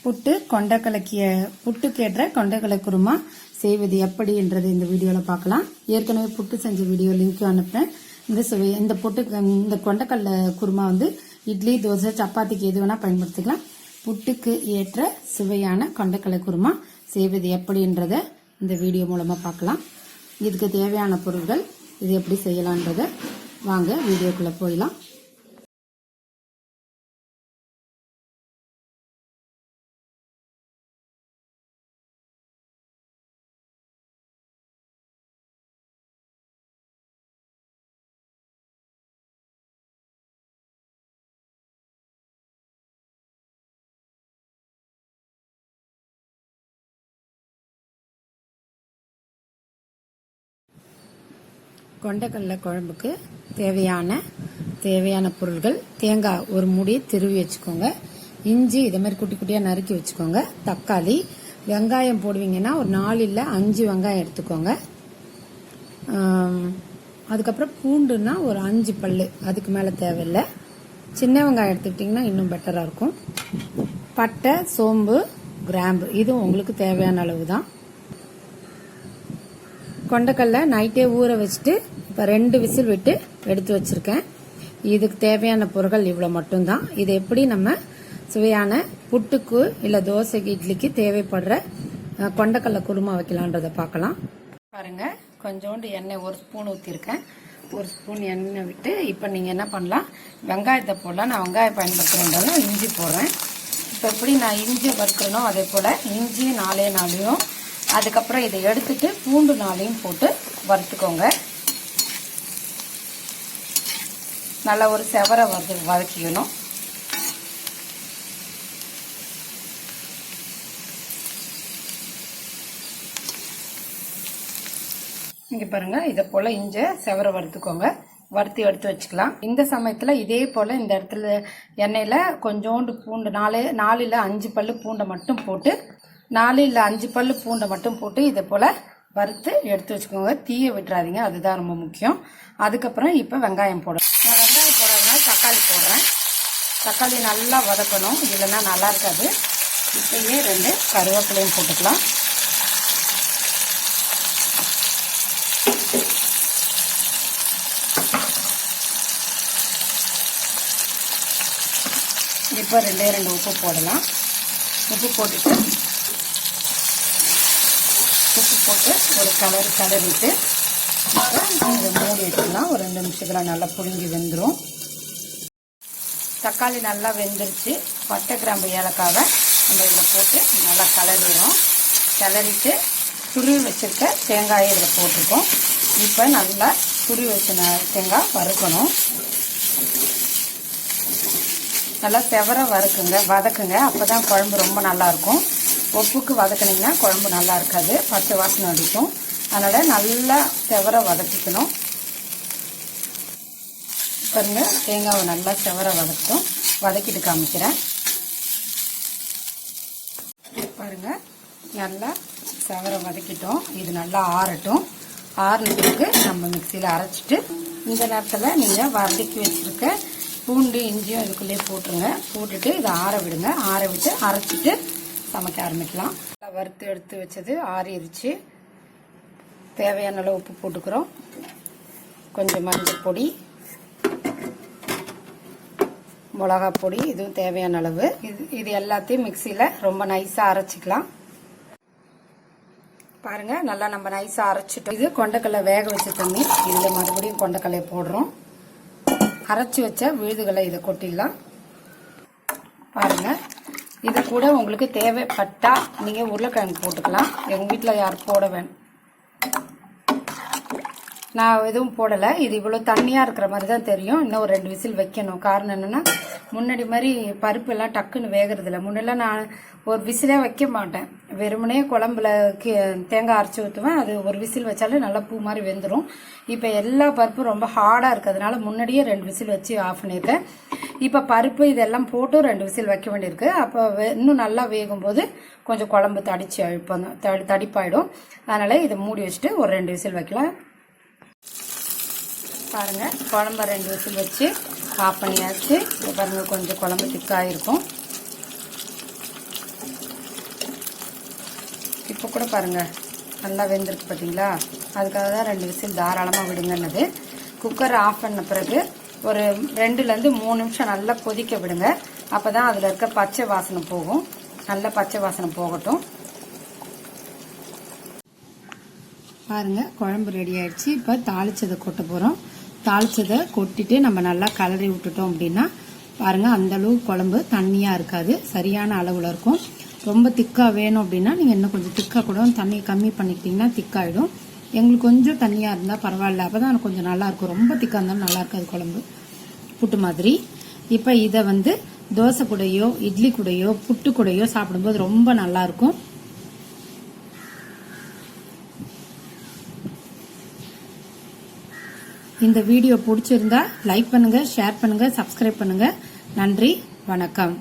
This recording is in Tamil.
புட்டுக்கேற்ற கொண்டக்கடலை குருமா செய்வது எப்படி என்றது இந்த வீடியோவில் பார்க்கலாம். ஏற்கனவே புட்டு செஞ்ச வீடியோ லிங்க் அனுப்புறேன். இந்த கொண்டக்கடலை குருமா இட்லி, தோசை, சப்பாத்திக்கு எது வேணா பயன்படுத்திக்கலாம். புட்டுக்கு ஏற்ற சுவையான கொண்டக்கடலை குருமா செய்வது எப்படின்றத இந்த வீடியோ மூலமா பார்க்கலாம். இதுக்கு தேவையான பொருட்கள், இது எப்படி செய்யலான்றத வாங்க வீடியோக்குள்ள போயிடலாம். கொண்டக்கடலை குழம்புக்கு தேவையான பொருட்கள்: தேங்காய் ஒரு மூடி திருவி வச்சுக்கோங்க, இஞ்சி இதே மாதிரி குட்டி குட்டியா நறுக்கி வச்சுக்கோங்க, தக்காளி, வெங்காயம் போடுவீங்கன்னா ஒரு 4 இல்ல 5 வெங்காயம் எடுத்துக்கோங்க. அதுக்கப்புறம் பூண்டுன்னா ஒரு 5 பல்லு, அதுக்கு மேல தேவையில்லை. சின்ன வெங்காயம் எடுத்துக்கிட்டிங்கன்னா இன்னும் பெட்டரா இருக்கும். பட்டை, சோம்பு, கிராம்பு இது உங்களுக்கு தேவையான அளவு தான். கொண்டக்கடலை நைட்டே ஊற வச்சுட்டு இப்போ 2 விசில் விட்டு எடுத்து வச்சிருக்கேன். இதுக்கு தேவையான பொருட்கள் இவ்வளோ மட்டும்தான். இது எப்படி நம்ம சுவையான புட்டுக்கு இல்லை தோசைக்கு, இட்லிக்கு தேவைப்படுற கொண்டக்கடலை குருமா வைக்கலான்றதை பார்க்கலாம். பாருங்க, கொஞ்சோண்டு எண்ணெய் 1 ஸ்பூன் ஊற்றிருக்கேன். 1 ஸ்பூன் எண்ணெய் விட்டு இப்போ நீங்கள் என்ன பண்ணலாம், வெங்காயத்தை போடலாம். நான் வெங்காயம் பயன்படுத்துகிறேன், இஞ்சி போடுறேன். இப்போ எப்படி நான் இஞ்சி வறுக்கிறனோ அதே போல் இஞ்சி 4 அதுக்கப்புறம் இதை எடுத்துட்டு பூண்டு 4 போட்டு வறுத்துக்கோங்க. நல்லா ஒரு செவரை வதக்கிக்கணும். இங்க பாருங்க, இதை போல இஞ்சி செவரை வறுத்துக்கோங்க. வறுத்து எடுத்து வச்சுக்கலாம். இந்த சமயத்துல இதே போல இந்த இடத்துல எண்ணெயில கொஞ்சோண்டு பூண்டு 4 இல்ல 5 பல்லு பூண்டை மட்டும் போட்டு 4 இல்ல 5 பல்லு பூண்டை மட்டும் போட்டு இதை போல வறுத்து எடுத்து வச்சுக்கோங்க. தீய விட்டுறாதீங்க, அதுதான் ரொம்ப முக்கியம். அதுக்கப்புறம் இப்போ வெங்காயம் போடுறேன். நான் வெங்காயம் போடுறதுனால தக்காளி போடுறேன். தக்காளி நல்லா வதக்கணும், இல்லைன்னா நல்லா இருக்காது. இப்பயே 2 கருவேப்பிலையும் போட்டுக்கலாம். இப்போ 2 உப்பு போடலாம். உப்பு போட்டுட்டு ஒரு கலரிட்டு இதை மூடி வச்சுக்கலாம். ஒரு 2 நிமிஷத்துல நல்லா புழிஞ்சு வெந்துடும். தக்காளி நல்லா வெந்துருச்சு. பட்டை, கிராம்பு, ஏலக்காவை நம்ம இதில் போட்டு நல்லா கிளறிட்டு துருவி வச்சிருக்க தேங்காயை இதில் போட்டிருக்கோம். இப்போ நல்லா துருவி வச்ச தேங்காய் வறுக்கணும். நல்லா செவர வதக்குங்க. அப்பதான் குழம்பு ரொம்ப நல்லா இருக்கும். உப்புக்கு வதக்கினீங்கன்னா குழம்பு நல்லா இருக்காது, பச்சை வாசனை அடிக்கும். அதனால நல்லா செவர வதக்கிக்கணும். பாருங்க, தேங்காவை நல்லா செவர வதக்கிட்டு காமிக்கிறேன். பாருங்க, நல்லா செவர வதக்கிட்டோம். இது நல்லா ஆறட்டும். ஆறுனதுக்கு நம்ம மிக்சியில் அரைச்சிட்டு இந்த நேரத்தில் நீங்கள் வதக்கி வச்சிருக்க பூண்டு, இஞ்சியும் இதுக்குள்ளேயே போட்டுருங்க. போட்டுட்டு இதை ஆற விடுங்க. ஆற விட்டு அரைச்சிட்டு சமைக்க ஆரம்பிக்கலாம். வறுத்து எடுத்து வச்சது ஆறிடுச்சு. தேவையான அளவு உப்பு போட்டுக்கிறோம். கொஞ்சம் மஞ்சள் பொடி, மிளகா பொடி, இதுவும் தேவையான அளவு. இது எல்லாத்தையும் மிக்சியில ரொம்ப நைஸா அரைச்சிக்கலாம். பாருங்க, நல்லா நம்ம நைஸா அரைச்சிட்டோம். இது கொண்டக்கடலை வேக வச்ச தண்ணி. இதுல மறுபடியும் கொண்டக்கடலை போடுறோம். அரைச்சி வச்ச விழுதுகளை இதை கொட்டிடலாம். பாருங்க, இது கூட உங்களுக்கு தேவைப்பட்டா நீங்க உருளைக்கிழங்கு போட்டுக்கலாம். எங்க வீட்டுல யாரும் போட வேணும், நான் எதுவும் போடல. இது இவ்வளவு தண்ணியா இருக்கிற மாதிரி தான் தெரியும். இன்னும் ஒரு 2 விசில் வைக்கணும். காரணம் என்னன்னா, முன்னாடி மாதிரி பருப்பு எல்லாம் டக்குன்னு வேகிறது இல்லை. முன்னெல்லாம் நான் ஒரு விசிலே வைக்க மாட்டேன். வெறுமனே குழம்புல தேங்காய் அரைச்சி ஊற்றுவேன். அது ஒரு விசில் வச்சாலே நல்லா பூ மாதிரி வெந்துடும். இப்போ எல்லா பருப்பும் ரொம்ப ஹார்டாக இருக்கிறதுனால முன்னாடியே 2 விசில் வச்சு ஆஃப் பண்ணியிருக்கேன். இப்போ பருப்பு இதெல்லாம் போட்டு 2 விசில் வைக்க வேண்டியிருக்கு. அப்போ இன்னும் நல்லா வேகும் போது கொஞ்சம் குழம்பு தடிப்பாயிடும். அதனால இதை மூடி வச்சுட்டு ஒரு 2 விசில் வைக்கலாம். பாருங்க, குழம்பு 2 விசில் வச்சு ஆஃப் பண்ணியாச்சு. பாருங்க, கொஞ்சம் குழம்பு திக்காக இருக்கும். கூட பாருங்க நல்லா வெந்திருக்கு பார்த்தீங்களா. அதுக்காக தான் 2 விசில் தாராளமாக விடுங்கன்னது. குக்கர் ஆஃப் பண்ண பிறகு ஒரு 2லேருந்து 3 நிமிஷம் நல்லா கொதிக்க விடுங்க. அப்போ தான் அதில் இருக்க பச்சை வாசனை போகும். நல்லா பச்சை வாசனை போகட்டும். பாருங்க குழம்பு ரெடி ஆயிடுச்சு. இப்போ தாளிச்சதை கொட்ட போகிறோம். தாளிச்சதை கொட்டிட்டு நம்ம நல்லா கலரி விட்டுட்டோம் அப்படின்னா பாருங்க அந்த அளவு குழம்பு தண்ணியாக இருக்காது, சரியான அளவில் இருக்கும். ரொம்ப திக்காக வேணும் அப்படின்னா நீங்கள் இன்னும் கொஞ்சம் திக்காக கூட தண்ணி கம்மி பண்ணிக்கிட்டிங்கன்னா திக்காயிடும். எங்களுக்கு கொஞ்சம் தண்ணியாக இருந்தால் பரவாயில்ல, அப்போ தான் கொஞ்சம் நல்லாயிருக்கும். ரொம்ப திக்காக இருந்தாலும் நல்லா இருக்காது குழம்பு, புட்டு மாதிரி. இப்போ இதை வந்து தோசை கூடையோ இட்லி கூடையோ புட்டு கூடையோ சாப்பிடும்போது ரொம்ப நல்லாயிருக்கும். இந்த வீடியோ பிடிச்சிருந்தா லைக் பண்ணுங்க, ஷேர் பண்ணுங்க, சப்ஸ்கிரைப் பண்ணுங்க. நன்றி, வணக்கம்.